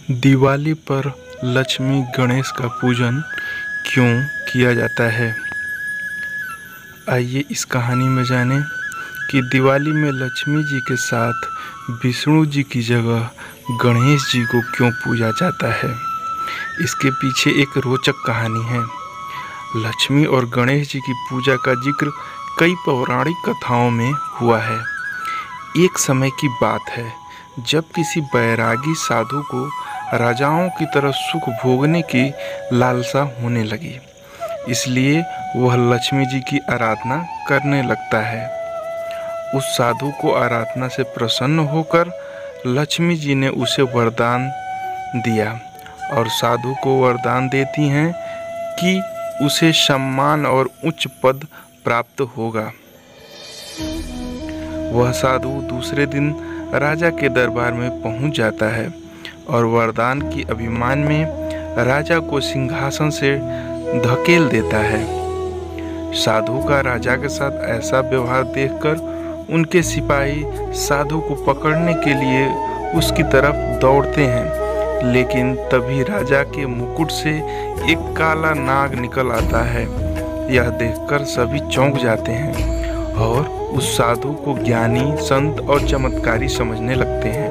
दिवाली पर लक्ष्मी गणेश का पूजन क्यों किया जाता है? आइए इस कहानी में जानें कि दिवाली में लक्ष्मी जी के साथ विष्णु जी की जगह गणेश जी को क्यों पूजा जाता है। इसके पीछे एक रोचक कहानी है। लक्ष्मी और गणेश जी की पूजा का जिक्र कई पौराणिक कथाओं में हुआ है। एक समय की बात है जब किसी बैरागी साधु को राजाओं की तरह सुख भोगने की लालसा होने लगी, इसलिए वह लक्ष्मी जी की आराधना करने लगता है। उस साधु को आराधना से प्रसन्न होकर लक्ष्मी जी ने उसे वरदान दिया और साधु को वरदान देती हैं कि उसे सम्मान और उच्च पद प्राप्त होगा। वह साधु दूसरे दिन राजा के दरबार में पहुंच जाता है और वरदान की अभिमान में राजा को सिंहासन से धकेल देता है। साधु का राजा के साथ ऐसा व्यवहार देखकर उनके सिपाही साधु को पकड़ने के लिए उसकी तरफ दौड़ते हैं, लेकिन तभी राजा के मुकुट से एक काला नाग निकल आता है। यह देखकर सभी चौंक जाते हैं और उस साधु को ज्ञानी, संत और चमत्कारी समझने लगते हैं।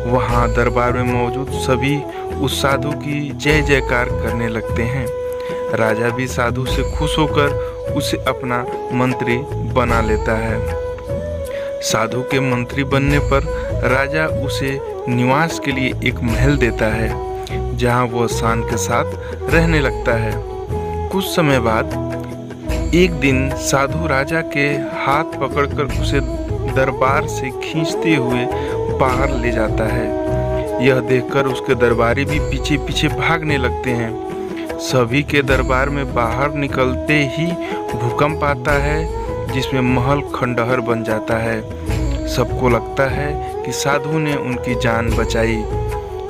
वहाँ दरबार में मौजूद सभी उस साधु की जय जयकार करने लगते हैं। राजा भी साधु से खुश होकर उसे अपना मंत्री बना लेता है। साधु के मंत्री बनने पर राजा उसे निवास के लिए एक महल देता है, जहाँ वह शान के साथ रहने लगता है। कुछ समय बाद एक दिन साधु राजा के हाथ पकड़कर उसे दरबार से खींचते हुए बाहर ले जाता है। यह देखकर उसके दरबारी भी पीछे पीछे भागने लगते हैं। सभी के दरबार में बाहर निकलते ही भूकंप आता है, जिसमें महल खंडहर बन जाता है। सबको लगता है कि साधु ने उनकी जान बचाई।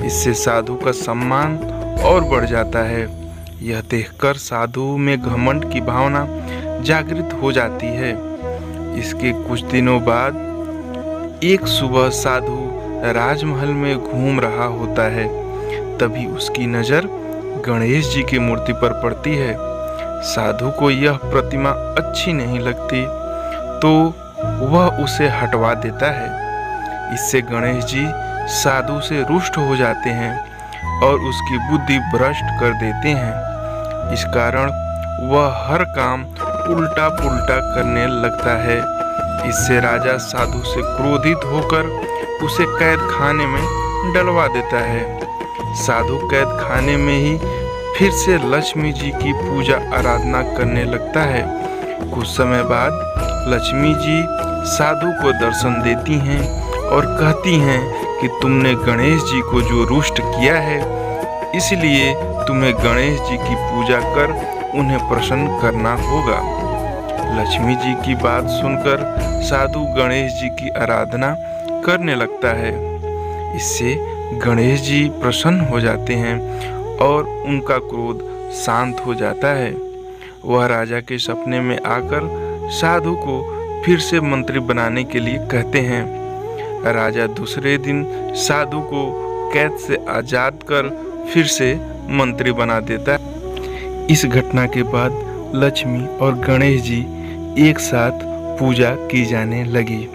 इससे साधु का सम्मान और बढ़ जाता है। यह देखकर साधु में घमंड की भावना जागृत हो जाती है। इसके कुछ दिनों बाद एक सुबह साधु राजमहल में घूम रहा होता है। तभी उसकी नज़र गणेश जी की मूर्ति पर पड़ती है। साधु को यह प्रतिमा अच्छी नहीं लगती, तो वह उसे हटवा देता है। इससे गणेश जी साधु से रुष्ट हो जाते हैं और उसकी बुद्धि भ्रष्ट कर देते हैं। इस कारण वह हर काम उल्टा पुल्टा करने लगता है। इससे राजा साधु से क्रोधित होकर उसे कैद खाने में डलवा देता है। साधु कैद खाने में ही फिर से लक्ष्मी जी की पूजा आराधना करने लगता है। कुछ समय बाद लक्ष्मी जी साधु को दर्शन देती हैं और कहती हैं कि तुमने गणेश जी को जो रुष्ट किया है, इसलिए तुम्हें गणेश जी की पूजा कर उन्हें प्रसन्न करना होगा। लक्ष्मी जी की बात सुनकर साधु गणेश जी की आराधना करने लगता है। इससे गणेश जी प्रसन्न हो जाते हैं और उनका क्रोध शांत हो जाता है। वह राजा के सपने में आकर साधु को फिर से मंत्री बनाने के लिए कहते हैं। राजा दूसरे दिन साधु को कैद से आजाद कर फिर से मंत्री बना देता है। इस घटना के बाद लक्ष्मी और गणेश जी एक साथ पूजा की जाने लगी।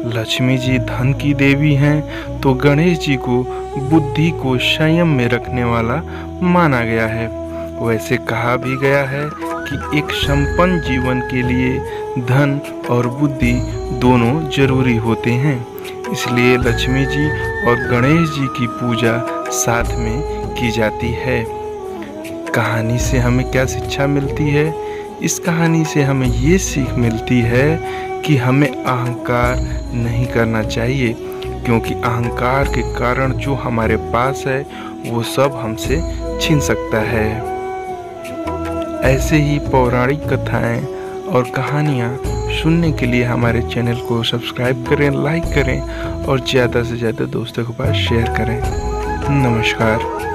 लक्ष्मी जी धन की देवी हैं, तो गणेश जी को बुद्धि को संयम में रखने वाला माना गया है। वैसे कहा भी गया है कि एक संपन्न जीवन के लिए धन और बुद्धि दोनों जरूरी होते हैं। इसलिए लक्ष्मी जी और गणेश जी की पूजा साथ में की जाती है। कहानी से हमें क्या शिक्षा मिलती है? इस कहानी से हमें ये सीख मिलती है कि हमें अहंकार नहीं करना चाहिए, क्योंकि अहंकार के कारण जो हमारे पास है वो सब हमसे छीन सकता है। ऐसे ही पौराणिक कथाएं और कहानियाँ सुनने के लिए हमारे चैनल को सब्सक्राइब करें, लाइक करें और ज़्यादा से ज़्यादा दोस्तों के पास शेयर करें। नमस्कार।